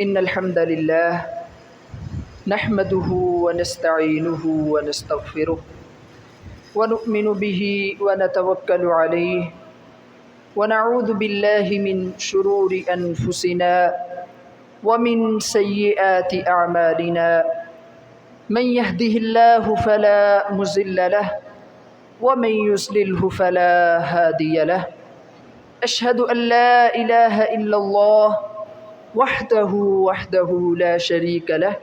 إن الحمد لله نحمده ونستعينه ونستغفره ونؤمن به ونتوكل عليه ونعوذ بالله من شرور أنفسنا ومن سيئات أعمالنا من يهده الله فلا مضل له ومن يضلله فلا هادي له أشهد أن لا إله إلا الله وحده لا شريك له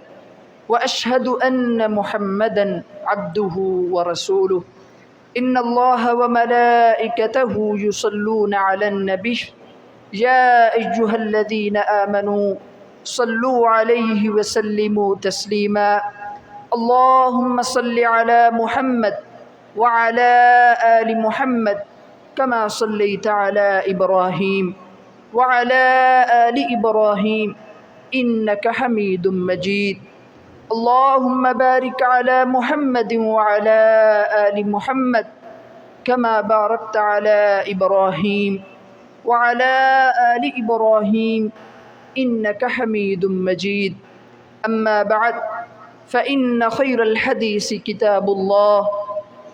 وأشهد أن محمدا عبده ورسوله إن الله وملائكته يصلون على النبي يا أيها الذين آمنوا صلوا عليه وسلموا تسليما اللهم صل على محمد وعلى آل محمد كما صليت على إبراهيم وعلى آل إبراهيم إنك حميد مجيد اللهم بارك على محمد وعلى آل محمد كما باركت على إبراهيم وعلى آل إبراهيم إنك حميد مجيد أما بعد فإن خير الحديث كتاب الله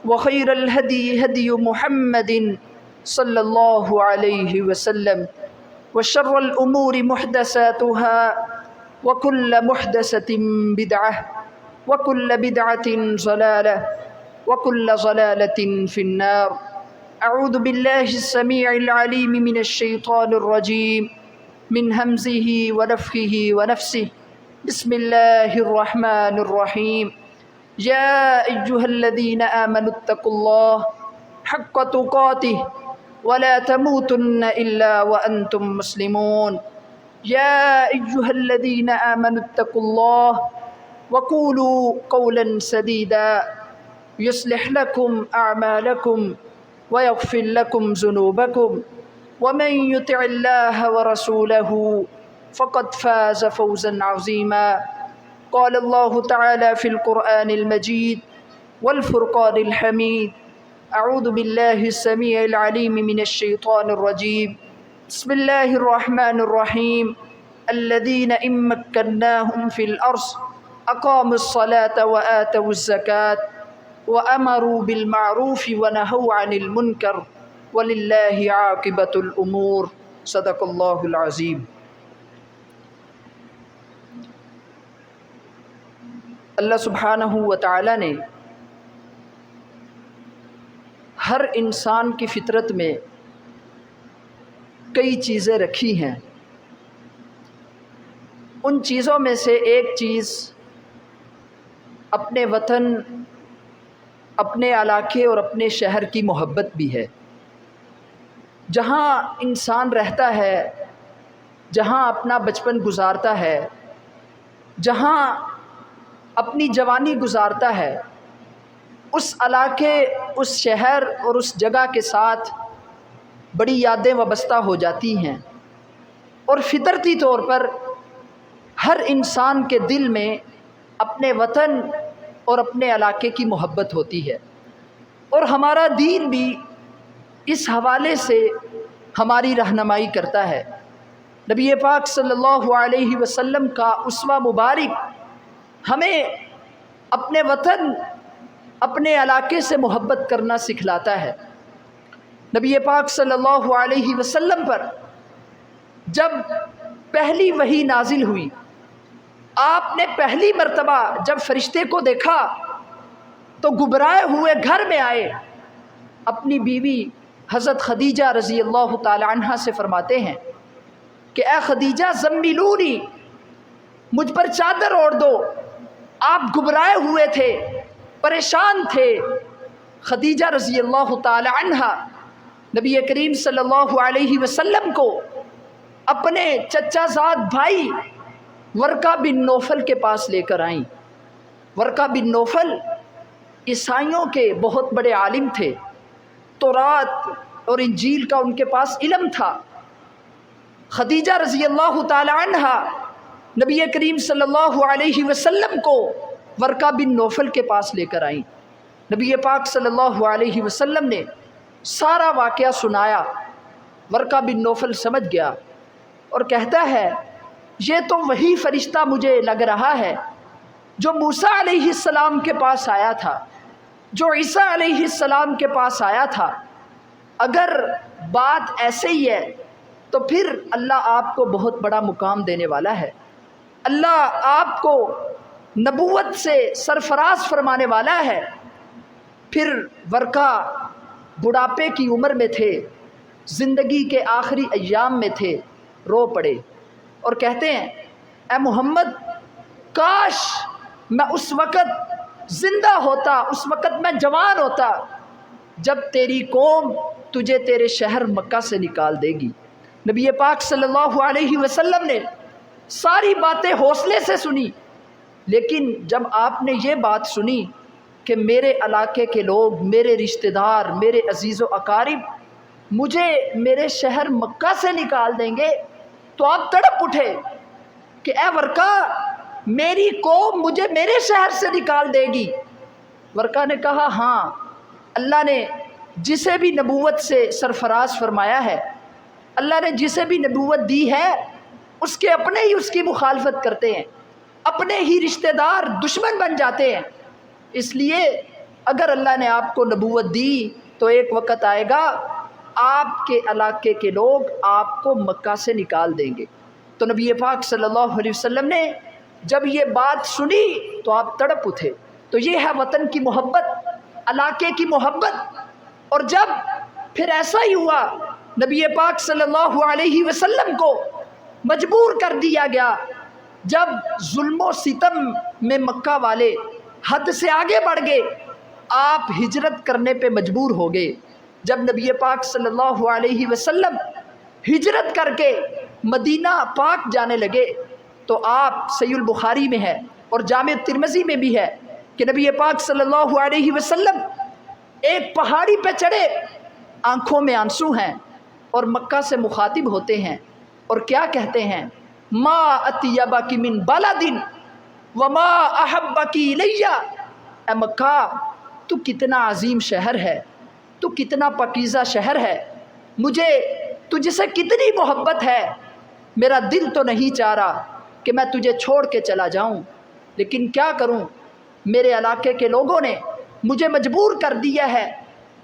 وخير الهدي هدي محمد صلى الله عليه وسلم وشر الأمور محدثاتها وكل محدثة بدعة وكل بدعة ضلالة وكل ضلالة في النار أعوذ بالله السميع العليم من الشيطان الرجيم من همزه ونفخه ونفسه بسم الله الرحمن الرحيم يا أيها الذين آمنوا اتقوا الله حق تقاته ولا تموتن إلا وأنتم مسلمون يا أيها الذين آمنوا اتقوا الله وقولوا قولا سديدا يصلح لكم أعمالكم ويغفر لكم ذنوبكم ومن يطع الله ورسوله فقد فاز فوزا عظيما قال الله تعالى في القرآن المجيد والفرقان الحميد أعوذ بالله السميع العليم من الشيطان الرجيم بسم الله الرحمن الرحيم الذين إن مكناهم في الأرض أقاموا الصلاة وآتوا الزكاة وأمروا بالمعروف ونهوا عن المنكر ولله عاقبة الأمور صدق الله العظيم. اللہ سبحانہ و تعالی نے ہر انسان کی فطرت میں کئی چیزیں رکھی ہیں. ان چیزوں میں سے ایک چیز اپنے وطن، اپنے علاقے اور اپنے شہر کی محبت بھی ہے. جہاں انسان رہتا ہے، جہاں اپنا بچپن گزارتا ہے، جہاں اپنی جوانی گزارتا ہے، اس علاقے، اس شہر اور اس جگہ کے ساتھ بڑی یادیں وابستہ ہو جاتی ہیں. اور فطرتی طور پر ہر انسان کے دل میں اپنے وطن اور اپنے علاقے کی محبت ہوتی ہے. اور ہمارا دین بھی اس حوالے سے ہماری رہنمائی کرتا ہے. نبی پاک صلی اللہ علیہ وسلم کا اسوہ مبارک ہمیں اپنے وطن، اپنے علاقے سے محبت کرنا سکھلاتا ہے. نبی پاک صلی اللہ علیہ وسلم پر جب پہلی وحی نازل ہوئی، آپ نے پہلی مرتبہ جب فرشتے کو دیکھا تو گھبرائے ہوئے گھر میں آئے. اپنی بیوی حضرت خدیجہ رضی اللہ تعالی عنہا سے فرماتے ہیں کہ اے خدیجہ زملونی، مجھ پر چادر اوڑھ دو. آپ گھبرائے ہوئے تھے، پریشان تھے. خدیجہ رضی اللہ تعالی عنہا نبی کریم صلی اللہ علیہ وسلم کو اپنے چچا زاد بھائی ورقہ بن نوفل کے پاس لے کر آئیں. ورقہ بن نوفل عیسائیوں کے بہت بڑے عالم تھے. تورات اور انجیل کا ان کے پاس علم تھا. خدیجہ رضی اللہ تعالی عنہا نبی کریم صلی اللہ علیہ وسلم کو ورقہ بن نوفل کے پاس لے کر آئیں. نبی پاک صلی اللہ علیہ وسلم نے سارا واقعہ سنایا. ورقہ بن نوفل سمجھ گیا اور کہتا ہے یہ تو وہی فرشتہ مجھے لگ رہا ہے جو موسیٰ علیہ السلام کے پاس آیا تھا، جو عیسیٰ علیہ السلام کے پاس آیا تھا۔ اگر بات ایسے ہی ہے تو پھر اللہ آپ کو بہت بڑا مقام دینے والا ہے، اللہ آپ کو نبوت سے سرفراز فرمانے والا ہے۔ پھر ورقہ بڑھاپے کی عمر میں تھے، زندگی کے آخری ایام میں تھے، رو پڑے اور کہتے ہیں اے محمد کاش میں اس وقت زندہ ہوتا، اس وقت میں جوان ہوتا جب تیری قوم تجھے تیرے شہر مکہ سے نکال دے گی۔ نبی پاک صلی اللہ علیہ وسلم نے ساری باتیں حوصلے سے سنی، لیکن جب آپ نے یہ بات سنی کہ میرے علاقے کے لوگ، میرے رشتہ دار، میرے عزیز و اقارب مجھے میرے شہر مکہ سے نکال دیں گے، تو آپ تڑپ اٹھے کہ اے ورقہ میری قوم مجھے میرے شہر سے نکال دے گی۔ ورقہ نے کہا ہاں، اللہ نے جسے بھی نبوت سے سرفراز فرمایا ہے، اللہ نے جسے بھی نبوت دی ہے، اس کے اپنے ہی اس کی مخالفت کرتے ہیں، اپنے ہی رشتہ دار دشمن بن جاتے ہیں۔ اس لیے اگر اللہ نے آپ کو نبوت دی تو ایک وقت آئے گا آپ کے علاقے کے لوگ آپ کو مکہ سے نکال دیں گے۔ تو نبی پاک صلی اللہ علیہ وسلم نے جب یہ بات سنی تو آپ تڑپ اٹھے۔ تو یہ ہے وطن کی محبت، علاقے کی محبت۔ اور جب پھر ایسا ہی ہوا، نبی پاک صلی اللہ علیہ وسلم کو مجبور کر دیا گیا، جب ظلم و ستم میں مکہ والے حد سے آگے بڑھ گئے، آپ ہجرت کرنے پہ مجبور ہو گئے۔ جب نبی پاک صلی اللہ علیہ وسلم ہجرت کر کے مدینہ پاک جانے لگے تو آپ صحیح البخاری میں ہے اور جامع ترمذی میں بھی ہے کہ نبی پاک صلی اللہ علیہ وسلم ایک پہاڑی پہ چڑھے، آنکھوں میں آنسو ہیں اور مکہ سے مخاطب ہوتے ہیں اور کیا کہتے ہیں، ما اطیبک من بلد وما احبک الی۔ اے مکہ تو کتنا عظیم شہر ہے، تو کتنا پاکیزہ شہر ہے، مجھے تجھ سے کتنی محبت ہے، میرا دل تو نہیں چاہ رہا کہ میں تجھے چھوڑ کے چلا جاؤں، لیکن کیا کروں، میرے علاقے کے لوگوں نے مجھے مجبور کر دیا ہے۔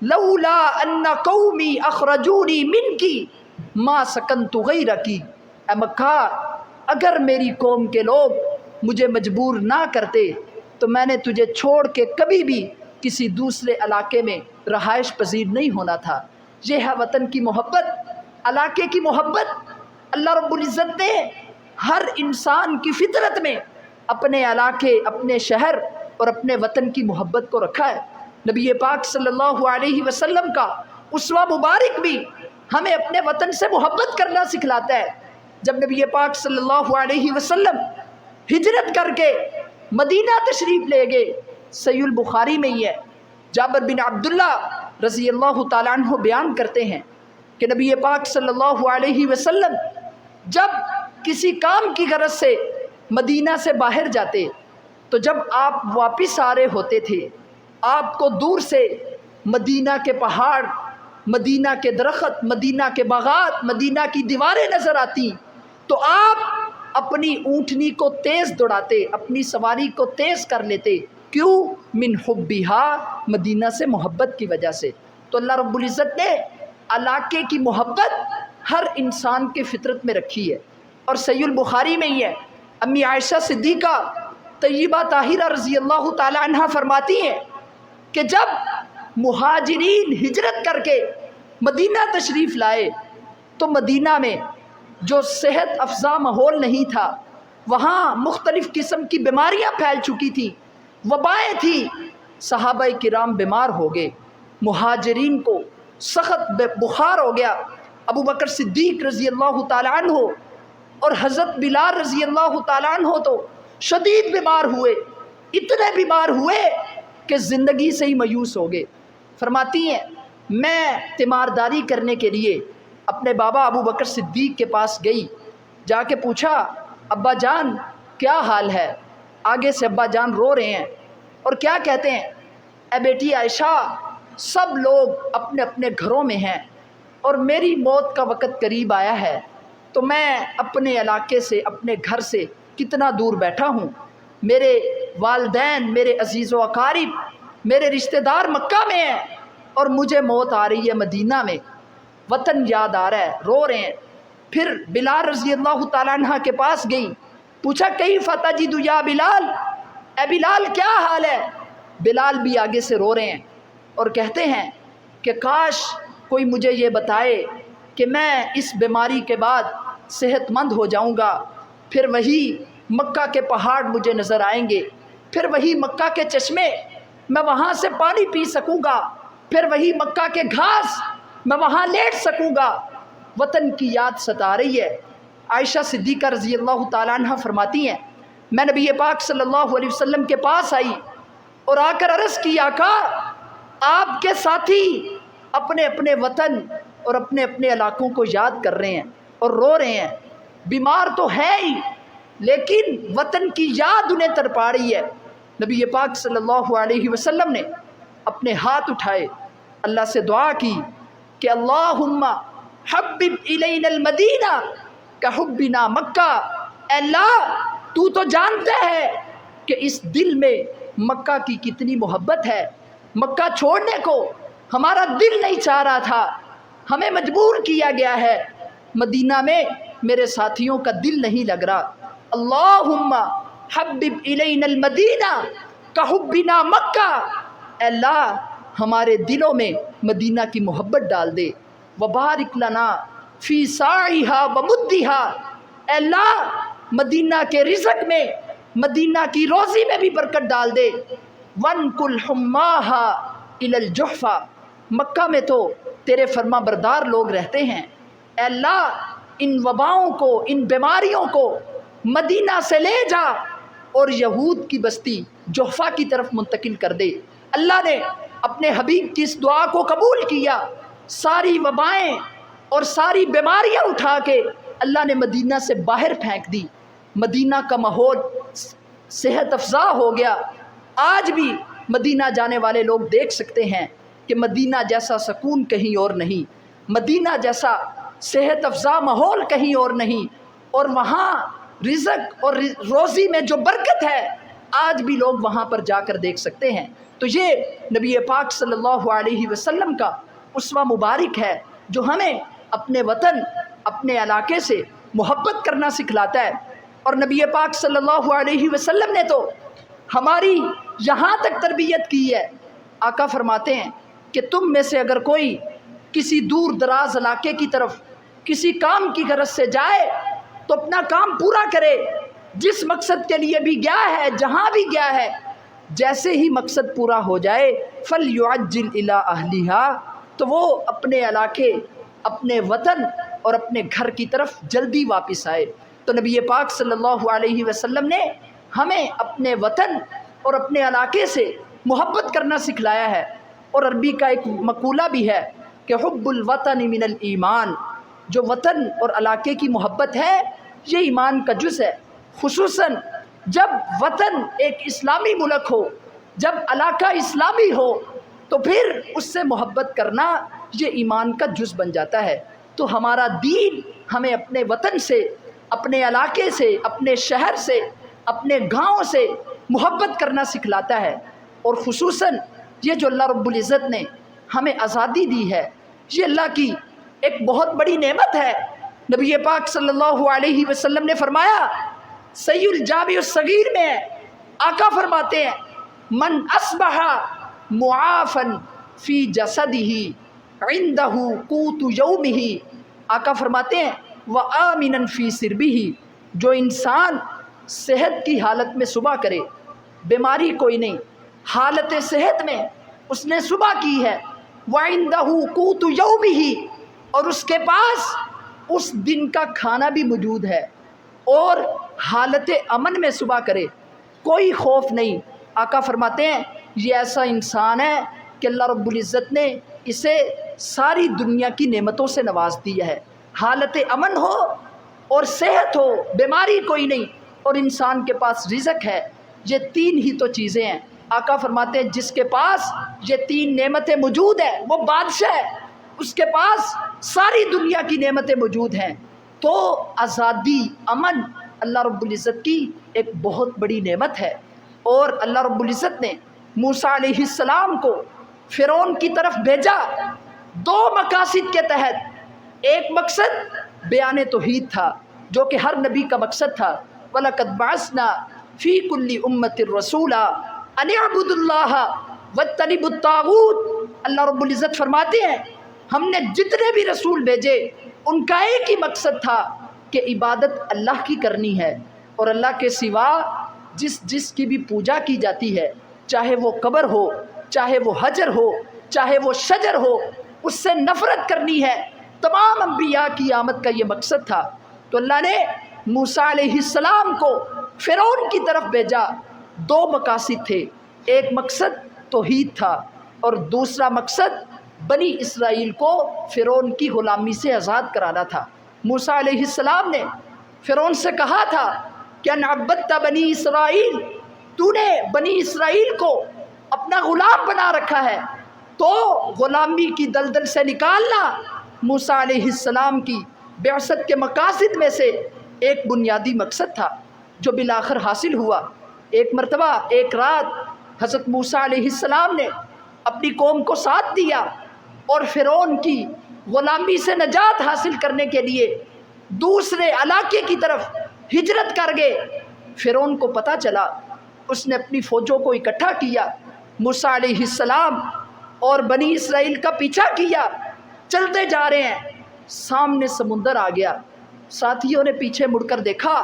لولا ان قومی اخرجونی منکی ما سکنت غیرکی۔ اے مکہ اگر میری قوم کے لوگ مجھے مجبور نہ کرتے تو میں نے تجھے چھوڑ کے کبھی بھی کسی دوسرے علاقے میں رہائش پذیر نہیں ہونا تھا۔ یہ ہے وطن کی محبت، علاقے کی محبت۔ اللہ رب العزت نے ہر انسان کی فطرت میں اپنے علاقے، اپنے شہر اور اپنے وطن کی محبت کو رکھا ہے۔ نبی پاک صلی اللہ علیہ وسلم کا اسوہ مبارک بھی ہمیں اپنے وطن سے محبت کرنا سکھلاتا ہے۔ جب نبی پاک صلی اللہ علیہ وسلم ہجرت کر کے مدینہ تشریف لے گئے، صحیح البخاری میں ہی ہے، جابر بن عبداللہ رضی اللہ تعالیٰ عنہ بیان کرتے ہیں کہ نبی پاک صلی اللہ علیہ وسلم جب کسی کام کی غرض سے مدینہ سے باہر جاتے تو جب آپ واپس آ رہے ہوتے تھے، آپ کو دور سے مدینہ کے پہاڑ، مدینہ کے درخت، مدینہ کے باغات، مدینہ کی دیواریں نظر آتی تو آپ اپنی اونٹنی کو تیز دوڑاتے، اپنی سواری کو تیز کر لیتے۔ کیوں؟ من حبھا، مدینہ سے محبت کی وجہ سے۔ تو اللہ رب العزت نے علاقے کی محبت ہر انسان کے فطرت میں رکھی ہے۔ اور صحیح البخاری میں ہی ہے، امی عائشہ صدیقہ طیبہ طاہرہ رضی اللہ تعالی عنہا فرماتی ہیں کہ جب مہاجرین ہجرت کر کے مدینہ تشریف لائے تو مدینہ میں جو صحت افزا ماحول نہیں تھا، وہاں مختلف قسم کی بیماریاں پھیل چکی تھیں، وبائیں تھیں، صحابہ کرام بیمار ہو گئے، مہاجرین کو سخت بخار ہو گیا۔ ابو بکر صدیق رضی اللہ تعالیٰ عنہ اور حضرت بلال رضی اللہ تعالیٰ عنہ تو شدید بیمار ہوئے، اتنے بیمار ہوئے کہ زندگی سے ہی مایوس ہو گئے۔ فرماتی ہیں میں تیمارداری کرنے کے لیے اپنے بابا ابو بکر صدیق کے پاس گئی، جا کے پوچھا ابا جان کیا حال ہے؟ آگے سے ابا جان رو رہے ہیں اور کیا کہتے ہیں، اے بیٹی عائشہ سب لوگ اپنے اپنے گھروں میں ہیں اور میری موت کا وقت قریب آیا ہے، تو میں اپنے علاقے سے، اپنے گھر سے کتنا دور بیٹھا ہوں. میرے والدین، میرے عزیز و اقارب، میرے رشتہ دار مکہ میں ہیں اور مجھے موت آ رہی ہے مدینہ میں. وطن یاد آ رہا ہے، رو رہے ہیں. پھر بلال رضی اللہ تعالیٰ عنہ کے پاس گئی، پوچھا کیف تجد یا بلال، اے بلال کیا حال ہے؟ بلال بھی آگے سے رو رہے ہیں اور کہتے ہیں کہ کاش کوئی مجھے یہ بتائے کہ میں اس بیماری کے بعد صحت مند ہو جاؤں گا، پھر وہی مکہ کے پہاڑ مجھے نظر آئیں گے، پھر وہی مکہ کے چشمے، میں وہاں سے پانی پی سکوں گا، پھر وہی مکہ کے گھاس، میں وہاں لیٹ سکوں گا. وطن کی یاد ستا رہی ہے. عائشہ صدیقہ رضی اللہ تعالیٰ عنہ فرماتی ہیں میں نبی پاک صلی اللہ علیہ وسلم کے پاس آئی اور آ کر عرض کی آقا آپ کے ساتھی اپنے اپنے وطن اور اپنے اپنے علاقوں کو یاد کر رہے ہیں اور رو رہے ہیں، بیمار تو ہے ہی لیکن وطن کی یاد انہیں تڑپا رہی ہے. نبی پاک صلی اللہ علیہ وسلم نے اپنے ہاتھ اٹھائے، اللہ سے دعا کی کہ اللہم حبب الینا المدینہ کحبنا مکہ. اے اللہ تو تو جانتے ہے کہ اس دل میں مکہ کی کتنی محبت ہے، مکہ چھوڑنے کو ہمارا دل نہیں چاہ رہا تھا، ہمیں مجبور کیا گیا ہے، مدینہ میں میرے ساتھیوں کا دل نہیں لگ رہا. اللہم حبب الینا المدینہ کحبنا مکہ. اے اللہ ہمارے دلوں میں مدینہ کی محبت ڈال دے. وبارک لنا فی ساعیہا ومدیہا. اے اللہ مدینہ کے رزق میں، مدینہ کی روزی میں بھی برکت ڈال دے. وانقل حماہا الی الجحفہ. مکہ میں تو تیرے فرما بردار لوگ رہتے ہیں، اے اللہ ان وباؤں کو، ان بیماریوں کو مدینہ سے لے جا اور یہود کی بستی جحفہ کی طرف منتقل کر دے. اللہ نے اپنے حبیب کی اس دعا کو قبول کیا، ساری وبائیں اور ساری بیماریاں اٹھا کے اللہ نے مدینہ سے باہر پھینک دی. مدینہ کا ماحول صحت افزا ہو گیا. آج بھی مدینہ جانے والے لوگ دیکھ سکتے ہیں کہ مدینہ جیسا سکون کہیں اور نہیں، مدینہ جیسا صحت افزا ماحول کہیں اور نہیں، اور وہاں رزق اور روزی میں جو برکت ہے آج بھی لوگ وہاں پر جا کر دیکھ سکتے ہیں. تو یہ نبی پاک صلی اللہ علیہ وسلم کا اسوہ مبارک ہے جو ہمیں اپنے وطن، اپنے علاقے سے محبت کرنا سکھلاتا ہے. اور نبی پاک صلی اللہ علیہ وسلم نے تو ہماری یہاں تک تربیت کی ہے. آقا فرماتے ہیں کہ تم میں سے اگر کوئی کسی دور دراز علاقے کی طرف کسی کام کی غرض سے جائے تو اپنا کام پورا کرے، جس مقصد کے لیے بھی گیا ہے، جہاں بھی گیا ہے، جیسے ہی مقصد پورا ہو جائے فَلْيُعَجِّلْ إِلَىٰ أَهْلِهَا، تو وہ اپنے علاقے، اپنے وطن اور اپنے گھر کی طرف جلدی واپس آئے. تو نبی پاک صلی اللہ علیہ وسلم نے ہمیں اپنے وطن اور اپنے علاقے سے محبت کرنا سکھلایا ہے. اور عربی کا ایک مقولہ بھی ہے کہ حب الوطن من الایمان. جو وطن اور علاقے کی محبت ہے یہ ایمان کا جز ہے. خصوصاً جب وطن ایک اسلامی ملک ہو، جب علاقہ اسلامی ہو تو پھر اس سے محبت کرنا یہ ایمان کا جز بن جاتا ہے. تو ہمارا دین ہمیں اپنے وطن سے، اپنے علاقے سے، اپنے شہر سے، اپنے گاؤں سے محبت کرنا سکھلاتا ہے. اور خصوصاً یہ جو اللہ رب العزت نے ہمیں آزادی دی ہے یہ اللہ کی ایک بہت بڑی نعمت ہے. نبی پاک صلی اللہ علیہ وسلم نے فرمایا، صحیح الجامع الصغیر میں آقا فرماتے ہیں من اصبح معافا فی جسدہ عندہ قوت یومہ. آقا فرماتے ہیں وآمنا فی سربہ. جو انسان صحت کی حالت میں صبح کرے، بیماری کوئی نہیں، حالت صحت میں اس نے صبح کی ہے، وَعِندَهُ قُوتُ يَوْمِهِ، اور اس کے پاس اس دن کا کھانا بھی موجود ہے، اور حالت امن میں صبح کرے، کوئی خوف نہیں. آقا فرماتے ہیں یہ ایسا انسان ہے کہ اللہ رب العزت نے اسے ساری دنیا کی نعمتوں سے نواز دیا ہے. حالت امن ہو اور صحت ہو، بیماری کوئی نہیں، اور انسان کے پاس رزق ہے. یہ تین ہی تو چیزیں ہیں. آقا فرماتے ہیں جس کے پاس یہ تین نعمتیں موجود ہیں وہ بادشاہ ہے، اس کے پاس ساری دنیا کی نعمتیں موجود ہیں. تو آزادی، امن اللہ رب العزت کی ایک بہت بڑی نعمت ہے، اور اللہ رب العزت نے موسیٰ علیہ السلام کو فرعون کی طرف بھیجا دو مقاصد کے تحت۔ ایک مقصد بیان توحید تھا جو کہ ہر نبی کا مقصد تھا، وَلَقَدْ بَعَثْنَا فِي كُلِّ أُمَّةٍ رَسُولًا أَنِ اعْبُدُوا اللَّهَ وَاجْتَنِبُوا الطَّاغُوتَ۔ اللہ رب العزت فرماتے ہیں ہم نے جتنے بھی رسول بھیجے ان کا ایک ہی مقصد تھا کہ عبادت اللہ کی کرنی ہے، اور اللہ کے سوا جس کی بھی پوجا کی جاتی ہے، چاہے وہ قبر ہو، چاہے وہ حجر ہو، چاہے وہ شجر ہو، اس سے نفرت کرنی ہے۔ تمام انبیاء کی آمد کا یہ مقصد تھا۔ تو اللہ نے موسیٰ علیہ السلام کو فرعون کی طرف بھیجا، دو مقاصد تھے، ایک مقصد توحید تھا اور دوسرا مقصد بنی اسرائیل کو فرعون کی غلامی سے آزاد کرانا تھا۔ موسیٰ علیہ السلام نے فرعون سے کہا تھا کہ ان عبدت بنی اسرائیل، تو نے بنی اسرائیل کو اپنا غلام بنا رکھا ہے، تو غلامی کی دلدل سے نکالنا موسیٰ علیہ السلام کی بعثت کے مقاصد میں سے ایک بنیادی مقصد تھا، جو بالآخر حاصل ہوا۔ ایک مرتبہ ایک رات حضرت موسیٰ علیہ السلام نے اپنی قوم کو ساتھ دیا اور فرعون کی غلامی سے نجات حاصل کرنے کے لیے دوسرے علاقے کی طرف ہجرت کر گئے۔ فرعون کو پتہ چلا، اس نے اپنی فوجوں کو اکٹھا کیا، موسیٰ علیہ السلام اور بنی اسرائیل کا پیچھا کیا، چلتے جا رہے ہیں، سامنے سمندر آ گیا۔ ساتھیوں نے پیچھے مڑ کر دیکھا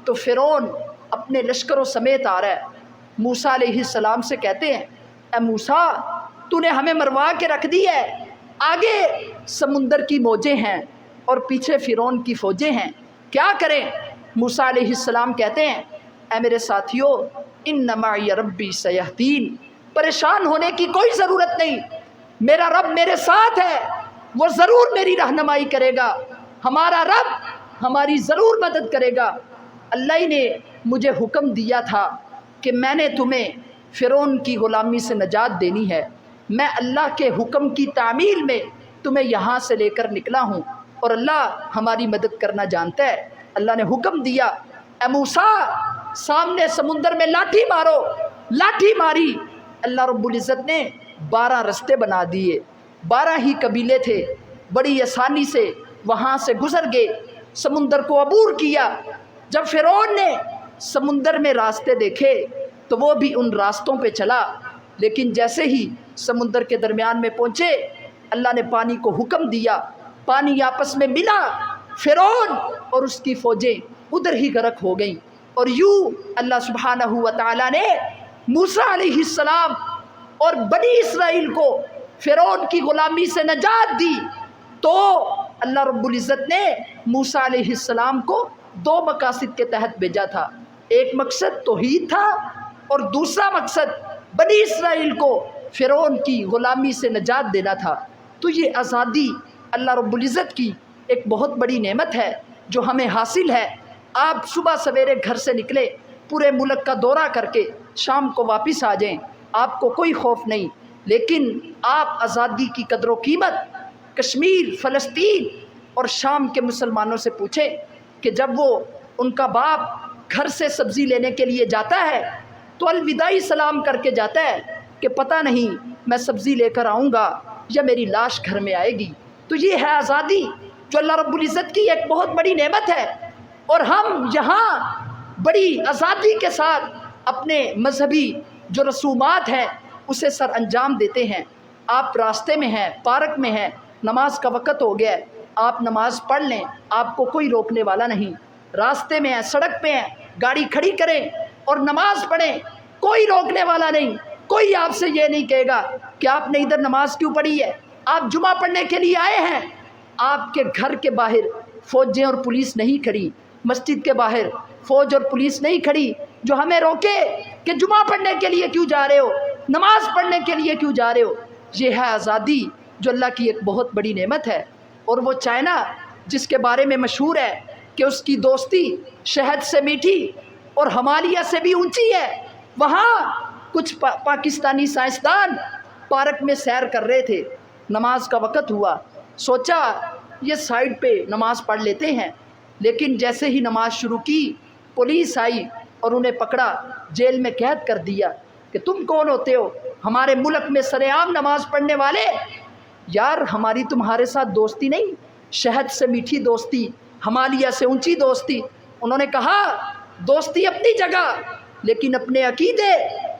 تو فرعون اپنے لشکروں سمیت آ رہا ہے۔ موسیٰ علیہ السلام سے کہتے ہیں اے موسیٰ، تو نے ہمیں مروا کے رکھ دی ہے، آگے سمندر کی موجیں ہیں اور پیچھے فرعون کی فوجیں ہیں، کیا کریں؟ موسیٰ علیہ السلام کہتے ہیں اے میرے ساتھیو، ان معی ربی سیہدین، پریشان ہونے کی کوئی ضرورت نہیں، میرا رب میرے ساتھ ہے، وہ ضرور میری رہنمائی کرے گا، ہمارا رب ہماری ضرور مدد کرے گا۔ اللہ ہی نے مجھے حکم دیا تھا کہ میں نے تمہیں فرعون کی غلامی سے نجات دینی ہے، میں اللہ کے حکم کی تعمیل میں تمہیں یہاں سے لے کر نکلا ہوں، اور اللہ ہماری مدد کرنا جانتا ہے۔ اللہ نے حکم دیا اے موسیٰ، سامنے سمندر میں لاٹھی مارو، لاٹھی ماری، اللہ رب العزت نے 12 رستے بنا دیے، 12 ہی قبیلے تھے، بڑی آسانی سے وہاں سے گزر گئے، سمندر کو عبور کیا۔ جب فرعون نے سمندر میں راستے دیکھے تو وہ بھی ان راستوں پہ چلا، لیکن جیسے ہی سمندر کے درمیان میں پہنچے اللہ نے پانی کو حکم دیا، پانی آپس میں ملا، فرعون اور اس کی فوجیں ادھر ہی غرق ہو گئیں، اور یوں اللہ سبحانہ و تعالیٰ نے موسیٰ علیہ السلام اور بنی اسرائیل کو فرعون کی غلامی سے نجات دی۔ تو اللہ رب العزت نے موسیٰ علیہ السلام کو 2 مقاصد کے تحت بھیجا تھا، ایک مقصد توحید تھا اور دوسرا مقصد بنی اسرائیل کو فرعون کی غلامی سے نجات دینا تھا۔ تو یہ آزادی اللہ رب العزت کی ایک بہت بڑی نعمت ہے جو ہمیں حاصل ہے۔ آپ صبح سویرے گھر سے نکلے، پورے ملک کا دورہ کر کے شام کو واپس آ جائیں، آپ کو کوئی خوف نہیں، لیکن آپ آزادی کی قدر و قیمت کشمیر، فلسطین اور شام کے مسلمانوں سے پوچھیں کہ جب وہ ان کا باپ گھر سے سبزی لینے کے لیے جاتا ہے تو الوداعی سلام کر کے جاتا ہے کہ پتہ نہیں میں سبزی لے کر آؤں گا یا میری لاش گھر میں آئے گی۔ تو یہ ہے آزادی جو اللہ رب العزت کی ایک بہت بڑی نعمت ہے، اور ہم یہاں بڑی آزادی کے ساتھ اپنے مذہبی جو رسومات ہیں اسے سر انجام دیتے ہیں۔ آپ راستے میں ہیں، پارک میں ہیں، نماز کا وقت ہو گیا ہے، آپ نماز پڑھ لیں، آپ کو کوئی روکنے والا نہیں۔ راستے میں ہیں، سڑک پہ ہیں، گاڑی کھڑی کریں اور نماز پڑھیں، کوئی روکنے والا نہیں، کوئی آپ سے یہ نہیں کہے گا کہ آپ نے ادھر نماز کیوں پڑھی ہے، آپ جمعہ پڑھنے کے لیے آئے ہیں۔ آپ کے گھر کے باہر فوجیں اور پولیس نہیں کھڑی، مسجد کے باہر فوج اور پولیس نہیں کھڑی جو ہمیں روکے کہ جمعہ پڑھنے کے لیے کیوں جا رہے ہو، نماز پڑھنے کے لیے کیوں جا رہے ہو۔ یہ ہے آزادی جو اللہ کی ایک بہت بڑی نعمت ہے۔ اور وہ چائنا جس کے بارے میں مشہور ہے کہ اس کی دوستی شہد سے میٹھی اور ہمالیہ سے بھی اونچی ہے، وہاں کچھ پاکستانی سائنسدان پارک میں سیر کر رہے تھے، نماز کا وقت ہوا، سوچا یہ سائیڈ پہ نماز پڑھ لیتے ہیں، لیکن جیسے ہی نماز شروع کی پولیس آئی اور انہیں پکڑا، جیل میں قید کر دیا کہ تم کون ہوتے ہو ہمارے ملک میں سر عام نماز پڑھنے والے؟ یار ہماری تمہارے ساتھ دوستی نہیں، شہد سے میٹھی دوستی، ہمالیہ سے اونچی دوستی۔ انہوں نے کہا دوستی اپنی جگہ، لیکن اپنے عقیدے،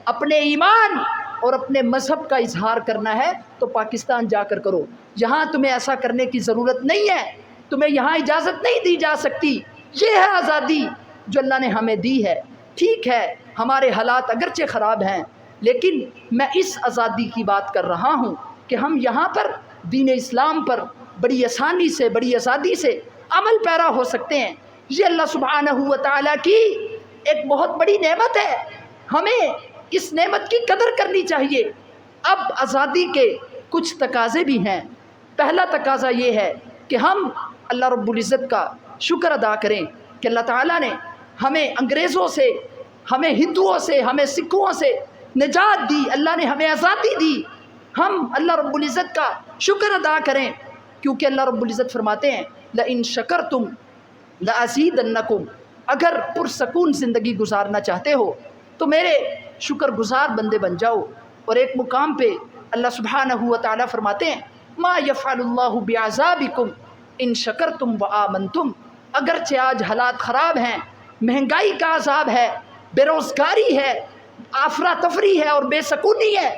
اپنے ایمان اور اپنے مذہب کا اظہار کرنا ہے تو پاکستان جا کر کرو، یہاں تمہیں ایسا کرنے کی ضرورت نہیں ہے، تمہیں یہاں اجازت نہیں دی جا سکتی۔ یہ ہے آزادی جو اللہ نے ہمیں دی ہے۔ ٹھیک ہے ہمارے حالات اگرچہ خراب ہیں، لیکن میں اس آزادی کی بات کر رہا ہوں کہ ہم یہاں پر دین اسلام پر بڑی آسانی سے، بڑی آزادی سے عمل پیرا ہو سکتے ہیں۔ یہ اللہ سبحانہ و تعالیٰ کی ایک بہت بڑی نعمت ہے، ہمیں اس نعمت کی قدر کرنی چاہیے۔ اب آزادی کے کچھ تقاضے بھی ہیں۔ پہلا تقاضا یہ ہے کہ ہم اللہ رب العزت کا شکر ادا کریں کہ اللہ تعالیٰ نے ہمیں انگریزوں سے، ہمیں ہندوؤں سے، ہمیں سکھوں سے نجات دی، اللہ نے ہمیں آزادی دی۔ ہم اللہ رب العزت کا شکر ادا کریں، کیونکہ اللہ رب العزت فرماتے ہیں لَإِن شَكَرْتُمْ لَأَزِيدَنَّكُمْ، اگر پرسکون زندگی گزارنا چاہتے ہو تو میرے شکر گزار بندے بن جاؤ۔ اور ایک مقام پہ اللہ سبحانہ و تعالیٰ فرماتے ہیں ما یفعل اللہ بعذابکم ان شکرتم وآمنتم، اگرچہ آج حالات خراب ہیں، مہنگائی کا عذاب ہے، بے روزگاری ہے، افراتفری ہے اور بے سکونی ہے،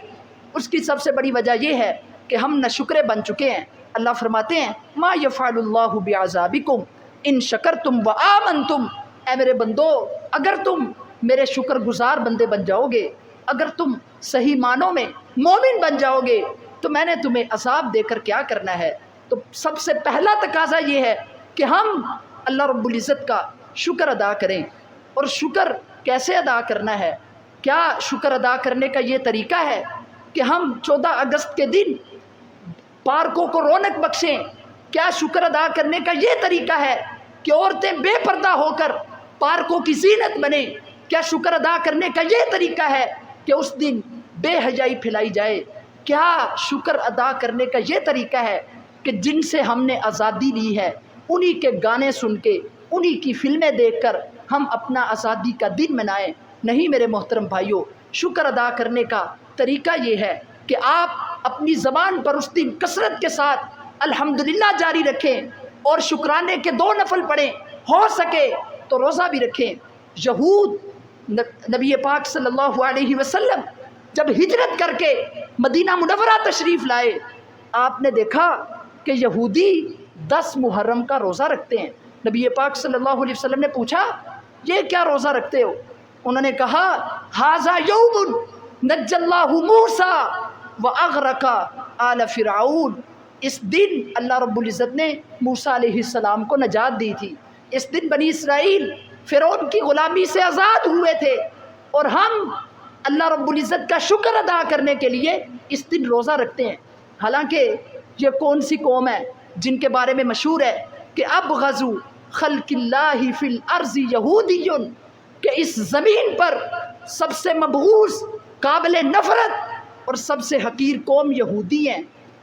اس کی سب سے بڑی وجہ یہ ہے کہ ہم ناشکرے بن چکے ہیں۔ اللہ فرماتے ہیں ما یفعل اللہ بعذابکم ان شکرتم وآمنتم، اے میرے بندو اگر تم میرے شکر گزار بندے بن جاؤ گے، اگر تم صحیح معنوں میں مومن بن جاؤ گے تو میں نے تمہیں عذاب دے کر کیا کرنا ہے۔ تو سب سے پہلا تقاضا یہ ہے کہ ہم اللہ رب العزت کا شکر ادا کریں۔ اور شکر کیسے ادا کرنا ہے؟ کیا شکر ادا کرنے کا یہ طریقہ ہے کہ ہم 14 اگست کے دن پارکوں کو رونق بخشیں؟ کیا شکر ادا کرنے کا یہ طریقہ ہے کہ عورتیں بے پردہ ہو کر پارکوں کی زینت بنیں؟ کیا شکر ادا کرنے کا یہ طریقہ ہے کہ اس دن بے حیائی پھیلائی جائے؟ کیا شکر ادا کرنے کا یہ طریقہ ہے کہ جن سے ہم نے آزادی لی ہے انہی کے گانے سن کے، انہی کی فلمیں دیکھ کر ہم اپنا آزادی کا دن منائیں؟ نہیں میرے محترم بھائیوں، شکر ادا کرنے کا طریقہ یہ ہے کہ آپ اپنی زبان پر اس دن کثرت کے ساتھ الحمدللہ جاری رکھیں اور شکرانے کے 2 نفل پڑھیں، ہو سکے تو روزہ بھی رکھیں۔ یہود نبی پاک صلی اللہ علیہ وسلم جب ہجرت کر کے مدینہ منورہ تشریف لائے، آپ نے دیکھا کہ یہودی 10 محرم کا روزہ رکھتے ہیں۔ نبی پاک صلی اللہ علیہ وسلم نے پوچھا یہ کیا روزہ رکھتے ہو؟ انہوں نے کہا ھذا یوم نجی اللہ موسیٰ واغرق آل فرعون، اس دن اللہ رب العزت نے موسیٰ علیہ السلام کو نجات دی تھی، اس دن بنی اسرائیل فرعون کی غلامی سے آزاد ہوئے تھے، اور ہم اللہ رب العزت کا شکر ادا کرنے کے لیے اس دن روزہ رکھتے ہیں۔ حالانکہ یہ کون سی قوم ہے جن کے بارے میں مشہور ہے کہ ابغض خلق اللہ فی الارض یہودی، کہ اس زمین پر سب سے مبغوض، قابل نفرت اور سب سے حقیر قوم یہودی ہیں،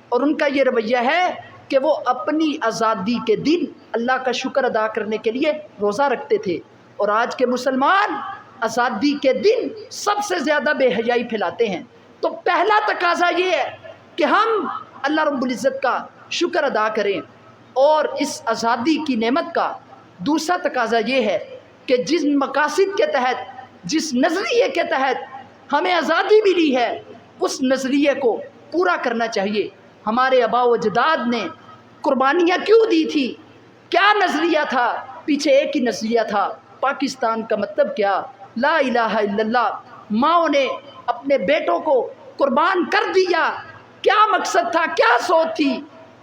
اور ان کا یہ رویہ ہے کہ وہ اپنی آزادی کے دن اللہ کا شکر ادا کرنے کے لیے روزہ رکھتے تھے۔ اور آج کے مسلمان آزادی کے دن سب سے زیادہ بے حیائی پھیلاتے ہیں۔ تو پہلا تقاضا یہ ہے کہ ہم اللہ رب العزت کا شکر ادا کریں، اور اس آزادی کی نعمت کا دوسرا تقاضا یہ ہے کہ جن مقاصد کے تحت، جس نظریے کے تحت ہمیں آزادی ملی ہے اس نظریے کو پورا کرنا چاہیے۔ ہمارے آباء و اجداد نے قربانیاں کیوں دی تھی؟ کیا نظریہ تھا؟ پیچھے ایک ہی نظریہ تھا، پاکستان کا مطلب کیا؟ لا الہ الا اللہ۔ ماؤں نے اپنے بیٹوں کو قربان کر دیا، کیا مقصد تھا، کیا سوچ تھی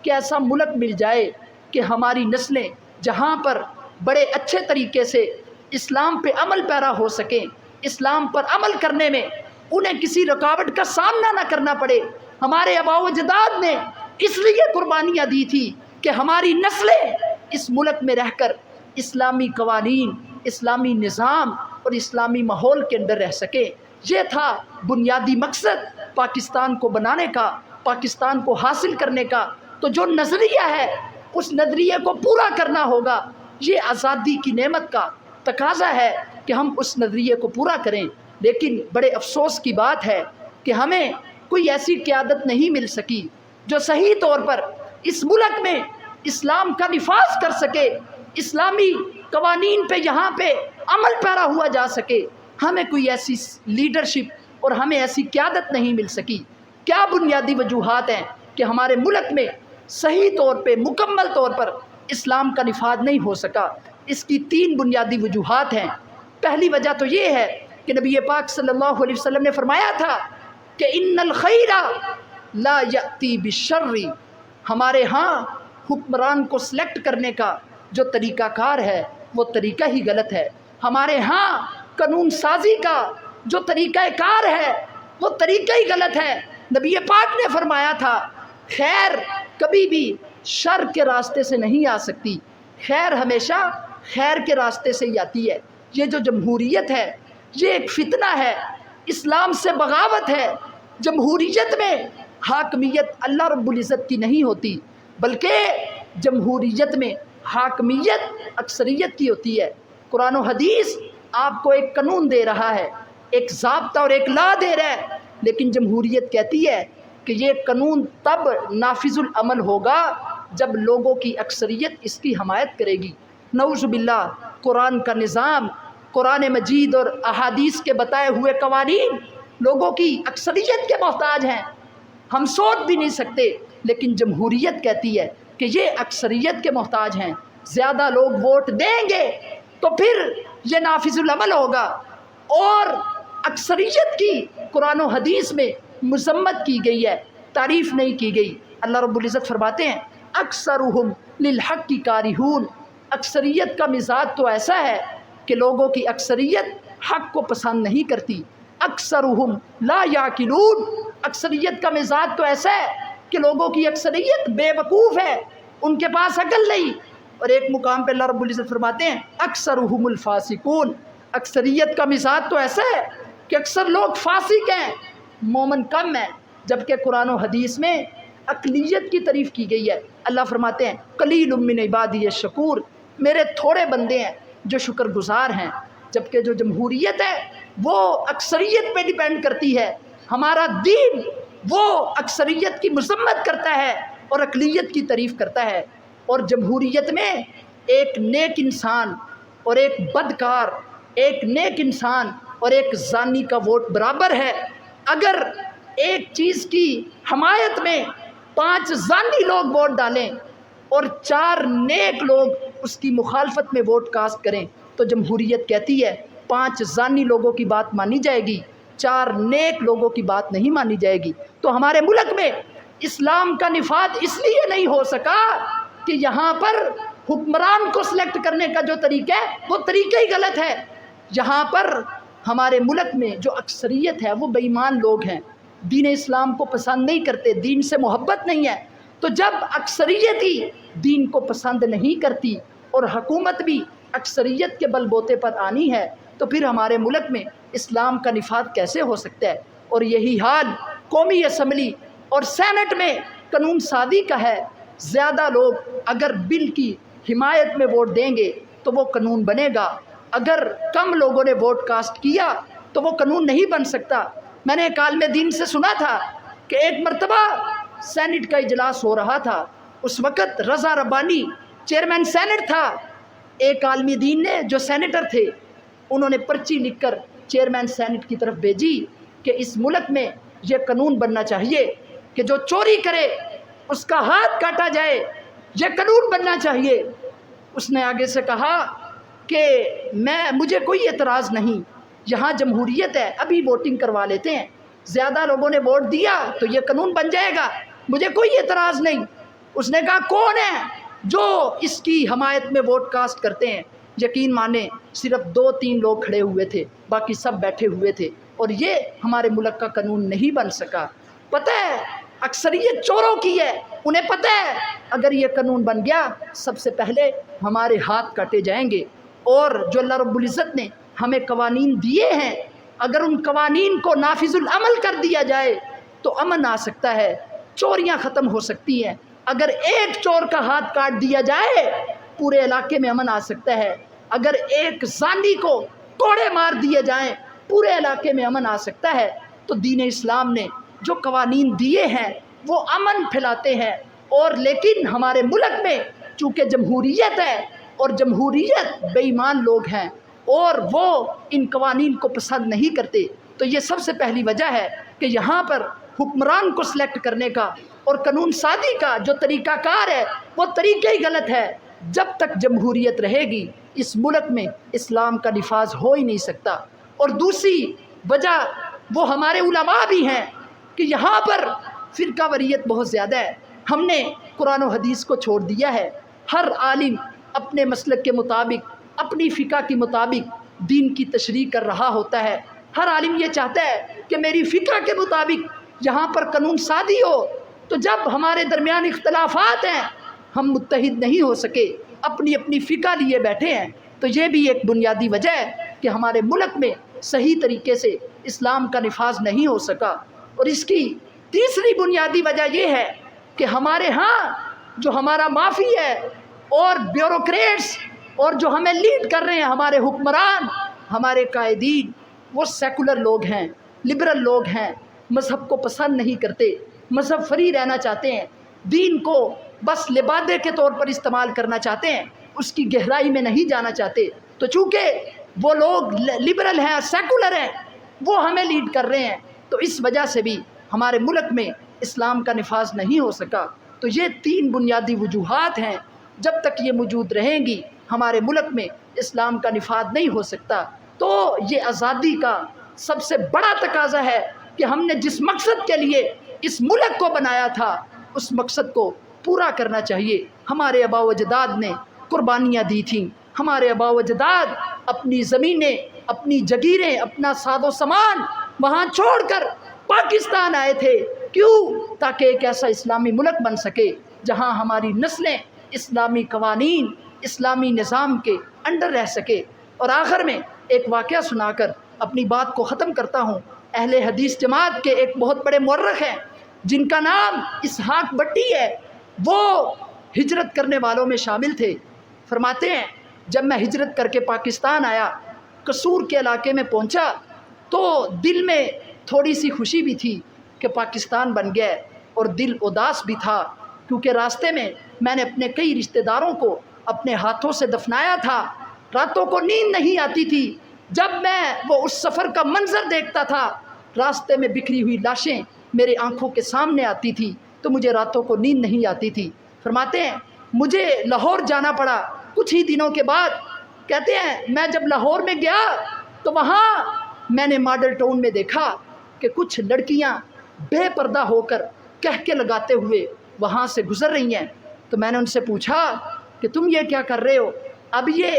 کہ ایسا ملک مل جائے کہ ہماری نسلیں جہاں پر بڑے اچھے طریقے سے اسلام پہ عمل پیرا ہو سکیں، اسلام پر عمل کرنے میں انہیں کسی رکاوٹ کا سامنا نہ کرنا پڑے۔ ہمارے آباء و اجداد نے اس لیے قربانیاں دی تھی کہ ہماری نسلیں اس ملک میں رہ کر اسلامی قوانین، اسلامی نظام اور اسلامی ماحول کے اندر رہ سکے۔ یہ تھا بنیادی مقصد پاکستان کو بنانے کا، پاکستان کو حاصل کرنے کا۔ تو جو نظریہ ہے اس نظریے کو پورا کرنا ہوگا۔ یہ آزادی کی نعمت کا تقاضا ہے کہ ہم اس نظریے کو پورا کریں، لیکن بڑے افسوس کی بات ہے کہ ہمیں کوئی ایسی قیادت نہیں مل سکی جو صحیح طور پر اس ملک میں اسلام کا نفاذ کر سکے، اسلامی قوانین پہ یہاں پہ عمل پیرا ہوا جا سکے۔ ہمیں کوئی ایسی لیڈرشپ اور ہمیں ایسی قیادت نہیں مل سکی۔ کیا بنیادی وجوہات ہیں کہ ہمارے ملک میں صحیح طور پہ مکمل طور پر اسلام کا نفاذ نہیں ہو سکا؟ اس کی 3 بنیادی وجوہات ہیں۔ پہلی وجہ تو یہ ہے کہ نبی پاک صلی اللہ علیہ وسلم نے فرمایا تھا کہ ان الخیر لا یأتی بالشر، ہمارے ہاں حکمران کو سلیکٹ کرنے کا جو طریقہ کار ہے وہ طریقہ ہی غلط ہے، ہمارے ہاں قانون سازی کا جو طریقہ کار ہے وہ طریقہ ہی غلط ہے۔ نبی پاک نے فرمایا تھا خیر کبھی بھی شر کے راستے سے نہیں آ سکتی، خیر ہمیشہ خیر کے راستے سے ہی آتی ہے۔ یہ جو جمہوریت ہے یہ ایک فتنہ ہے، اسلام سے بغاوت ہے۔ جمہوریت میں حاکمیت اللہ رب العزت کی نہیں ہوتی، بلکہ جمہوریت میں حاکمیت اکثریت کی ہوتی ہے۔ قرآن و حدیث آپ کو ایک قانون دے رہا ہے، ایک ضابطہ اور ایک لا دے رہا ہے، لیکن جمہوریت کہتی ہے کہ یہ قانون تب نافذ العمل ہوگا جب لوگوں کی اکثریت اس کی حمایت کرے گی۔ نعوذ باللہ، قرآن کا نظام، قرآن مجید اور احادیث کے بتائے ہوئے قوانین لوگوں کی اکثریت کے محتاج ہیں، ہم سوچ بھی نہیں سکتے، لیکن جمہوریت کہتی ہے کہ یہ اکثریت کے محتاج ہیں، زیادہ لوگ ووٹ دیں گے تو پھر یہ نافذ العمل ہوگا۔ اور اکثریت کی قرآن و حدیث میں مذمت کی گئی ہے، تعریف نہیں کی گئی۔ اللہ رب العزت فرماتے ہیں اکثرہم للحق کارہون، اکثریت کا مزاج تو ایسا ہے کہ لوگوں کی اکثریت حق کو پسند نہیں کرتی۔ اکثرہم لا یعقلون، اکثریت کا مزاج تو ایسا ہے کہ لوگوں کی اکثریت بے وقوف ہے، ان کے پاس عقل نہیں۔ اور ایک مقام پہ اللہ رب العزت فرماتے ہیں اکثرہم الفاسقون، اکثریت کا مزاج تو ایسا ہے کہ اکثر لوگ فاسق ہیں، مومن کم ہیں، جبکہ قرآن و حدیث میں اقلیت کی تعریف کی گئی ہے۔ اللہ فرماتے ہیں قلیل من عبادی الشکور، میرے تھوڑے بندے ہیں جو شکر گزار ہیں۔ جبکہ جو جمہوریت ہے وہ اکثریت پہ ڈیپینڈ کرتی ہے، ہمارا دین وہ اکثریت کی مذمت کرتا ہے اور اقلیت کی تعریف کرتا ہے۔ اور جمہوریت میں ایک نیک انسان اور ایک بدکار، ایک نیک انسان اور ایک زانی کا ووٹ برابر ہے۔ اگر ایک چیز کی حمایت میں 5 زانی لوگ ووٹ ڈالیں اور 4 نیک لوگ اس کی مخالفت میں ووٹ کاسٹ کریں تو جمہوریت کہتی ہے 5 زانی لوگوں کی بات مانی جائے گی، 4 نیک لوگوں کی بات نہیں مانی جائے گی۔ تو ہمارے ملک میں اسلام کا نفاذ اس لیے نہیں ہو سکا کہ یہاں پر حکمران کو سلیکٹ کرنے کا جو طریقہ ہے وہ طریقہ ہی غلط ہے۔ یہاں پر ہمارے ملک میں جو اکثریت ہے وہ بے ایمان لوگ ہیں، دین اسلام کو پسند نہیں کرتے، دین سے محبت نہیں ہے۔ تو جب اکثریت ہی دین کو پسند نہیں کرتی اور حکومت بھی اکثریت کے بل بوتے پر آنی ہے تو پھر ہمارے ملک میں اسلام کا نفاذ کیسے ہو سکتا ہے؟ اور یہی حال قومی اسمبلی اور سینٹ میں قانون سازی کا ہے۔ زیادہ لوگ اگر بل کی حمایت میں ووٹ دیں گے تو وہ قانون بنے گا، اگر کم لوگوں نے ووٹ کاسٹ کیا تو وہ قانون نہیں بن سکتا۔ میں نے ایک عالم دین سے سنا تھا کہ ایک مرتبہ سینٹ کا اجلاس ہو رہا تھا، اس وقت رضا ربانی چیئرمین سینٹ تھا۔ ایک عالم دین نے جو سینیٹر تھے انہوں نے پرچی لکھ کر چیئرمین سینٹ کی طرف بھیجی کہ اس ملک میں یہ قانون بننا چاہیے کہ جو چوری کرے اس کا ہاتھ کاٹا جائے، یہ قانون بننا چاہیے۔ اس نے آگے سے کہا کہ مجھے کوئی اعتراض نہیں، یہاں جمہوریت ہے، ابھی ووٹنگ کروا لیتے ہیں، زیادہ لوگوں نے ووٹ دیا تو یہ قانون بن جائے گا، مجھے کوئی اعتراض نہیں۔ اس نے کہا کون ہے جو اس کی حمایت میں ووٹ کاسٹ کرتے ہیں؟ یقین مانیں صرف 2-3 لوگ کھڑے ہوئے تھے، باقی سب بیٹھے ہوئے تھے، اور یہ ہمارے ملک کا قانون نہیں بن سکا۔ پتہ ہے اکثریت چوروں کی ہے، انہیں پتہ ہے اگر یہ قانون بن گیا سب سے پہلے ہمارے ہاتھ کاٹے جائیں گے۔ اور جو اللہ رب العزت نے ہمیں قوانین دیے ہیں اگر ان قوانین کو نافذ العمل کر دیا جائے تو امن آ سکتا ہے، چوریاں ختم ہو سکتی ہیں۔ اگر ایک چور کا ہاتھ کاٹ دیا جائے پورے علاقے میں امن آ سکتا ہے۔ اگر ایک زانی کو کوڑے مار دیے جائیں پورے علاقے میں امن آ سکتا ہے۔ تو دین اسلام نے جو قوانین دیے ہیں وہ امن پھیلاتے ہیں، اور لیکن ہمارے ملک میں چونکہ جمہوریت ہے اور جمہوریت بے ایمان لوگ ہیں اور وہ ان قوانین کو پسند نہیں کرتے، تو یہ سب سے پہلی وجہ ہے کہ یہاں پر حکمران کو سلیکٹ کرنے کا اور قانون سازی کا جو طریقہ کار ہے وہ طریقہ ہی غلط ہے۔ جب تک جمہوریت رہے گی اس ملک میں اسلام کا نفاذ ہو ہی نہیں سکتا۔ اور دوسری وجہ وہ ہمارے علماء بھی ہیں کہ یہاں پر فرقہ واریت بہت زیادہ ہے۔ ہم نے قرآن و حدیث کو چھوڑ دیا ہے، ہر عالم اپنے مسلک کے مطابق اپنی فقہ کے مطابق دین کی تشریح کر رہا ہوتا ہے۔ ہر عالم یہ چاہتا ہے کہ میری فقہ کے مطابق یہاں پر قانون سازی ہو۔ تو جب ہمارے درمیان اختلافات ہیں، ہم متحد نہیں ہو سکے، اپنی اپنی فقہ لیے بیٹھے ہیں، تو یہ بھی ایک بنیادی وجہ ہے کہ ہمارے ملک میں صحیح طریقے سے اسلام کا نفاذ نہیں ہو سکا۔ اور اس کی تیسری بنیادی وجہ یہ ہے کہ ہمارے ہاں جو ہمارا مافی ہے اور بیوروکریٹس اور جو ہمیں لیڈ کر رہے ہیں ہمارے حکمران، ہمارے قائدین، وہ سیکولر لوگ ہیں، لبرل لوگ ہیں، مذہب کو پسند نہیں کرتے، مذہب فری رہنا چاہتے ہیں، دین کو بس لبادے کے طور پر استعمال کرنا چاہتے ہیں، اس کی گہرائی میں نہیں جانا چاہتے۔ تو چونکہ وہ لوگ لبرل ہیں، سیکولر ہیں، وہ ہمیں لیڈ کر رہے ہیں، تو اس وجہ سے بھی ہمارے ملک میں اسلام کا نفاذ نہیں ہو سکا۔ تو یہ تین بنیادی وجوہات ہیں، جب تک یہ موجود رہیں گی ہمارے ملک میں اسلام کا نفاذ نہیں ہو سکتا۔ تو یہ آزادی کا سب سے بڑا تقاضا ہے کہ ہم نے جس مقصد کے لیے اس ملک کو بنایا تھا اس مقصد کو پورا کرنا چاہیے۔ ہمارے آباء و اجداد نے قربانیاں دی تھیں، ہمارے آباء و اجداد اپنی زمینیں، اپنی جگیریں، اپنا ساز و سامان وہاں چھوڑ کر پاکستان آئے تھے۔ کیوں؟ تاکہ ایک ایسا اسلامی ملک بن سکے جہاں ہماری نسلیں اسلامی قوانین، اسلامی نظام کے انڈر رہ سکے۔ اور آخر میں ایک واقعہ سنا کر اپنی بات کو ختم کرتا ہوں۔ اہل حدیث جماعت کے ایک بہت بڑے مورخ ہیں جن کا نام اسحاق بٹی ہے، وہ ہجرت کرنے والوں میں شامل تھے۔ فرماتے ہیں جب میں ہجرت کر کے پاکستان آیا، قصور کے علاقے میں پہنچا، تو دل میں تھوڑی سی خوشی بھی تھی کہ پاکستان بن گیا، اور دل اداس بھی تھا کیونکہ راستے میں میں نے اپنے کئی رشتہ داروں کو اپنے ہاتھوں سے دفنایا تھا۔ راتوں کو نیند نہیں آتی تھی جب میں وہ اس سفر کا منظر دیکھتا تھا، راستے میں بکھری ہوئی لاشیں میرے آنکھوں کے سامنے آتی تھی تو مجھے راتوں کو نیند نہیں آتی تھی۔ فرماتے ہیں مجھے لاہور جانا پڑا کچھ ہی دنوں کے بعد۔ کہتے ہیں میں جب لاہور میں گیا تو وہاں میں نے ماڈل ٹاؤن میں دیکھا کہ کچھ لڑکیاں بے پردہ ہو کر کہکے لگاتے ہوئے وہاں سے گزر رہی ہیں۔ تو میں نے ان سے پوچھا کہ تم یہ کیا کر رہے ہو؟ اب یہ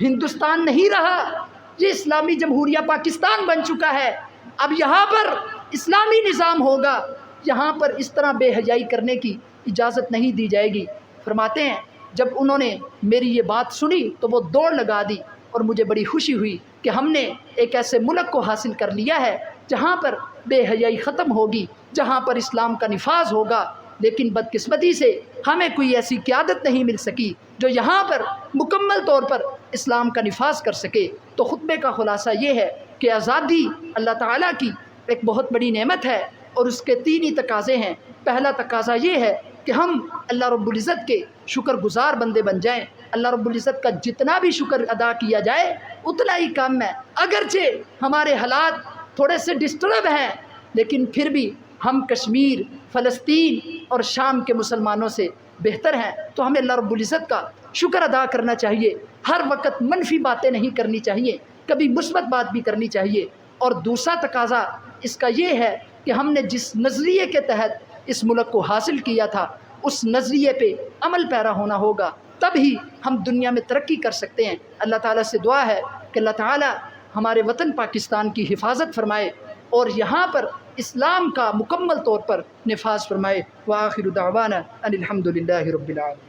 ہندوستان نہیں رہا، یہ اسلامی جمہوریہ پاکستان بن چکا ہے، اب یہاں پر اسلامی نظام ہوگا، یہاں پر اس طرح بے حیائی کرنے کی اجازت نہیں دی جائے گی۔ فرماتے ہیں جب انہوں نے میری یہ بات سنی تو وہ دوڑ لگا دی، اور مجھے بڑی خوشی ہوئی کہ ہم نے ایک ایسے ملک کو حاصل کر لیا ہے جہاں پر بے حیائی ختم ہوگی، جہاں پر اسلام کا نفاذ ہوگا۔ لیکن بدقسمتی سے ہمیں کوئی ایسی قیادت نہیں مل سکی جو یہاں پر مکمل طور پر اسلام کا نفاذ کر سکے۔ تو خطبے کا خلاصہ یہ ہے کہ آزادی اللہ تعالیٰ کی ایک بہت بڑی نعمت ہے، اور اس کے تین ہی تقاضے ہیں۔ پہلا تقاضا یہ ہے کہ ہم اللہ رب العزت کے شکر گزار بندے بن جائیں۔ اللہ رب العزت کا جتنا بھی شکر ادا کیا جائے اتنا ہی کم ہے۔ اگرچہ ہمارے حالات تھوڑے سے ڈسٹرب ہیں، لیکن پھر بھی ہم کشمیر، فلسطین اور شام کے مسلمانوں سے بہتر ہیں۔ تو ہمیں اللہ رب العزت کا شکر ادا کرنا چاہیے، ہر وقت منفی باتیں نہیں کرنی چاہیے، کبھی مثبت بات بھی کرنی چاہیے۔ اور دوسرا تقاضا اس کا یہ ہے کہ ہم نے جس نظریے کے تحت اس ملک کو حاصل کیا تھا اس نظریے پہ عمل پیرا ہونا ہوگا، تب ہی ہم دنیا میں ترقی کر سکتے ہیں۔ اللہ تعالیٰ سے دعا ہے کہ اللہ تعالیٰ ہمارے وطن پاکستان کی حفاظت فرمائے اور یہاں پر اسلام کا مکمل طور پر نفاذ فرمائے۔ وآخر دعوانا ان الحمد للہ رب العالمین۔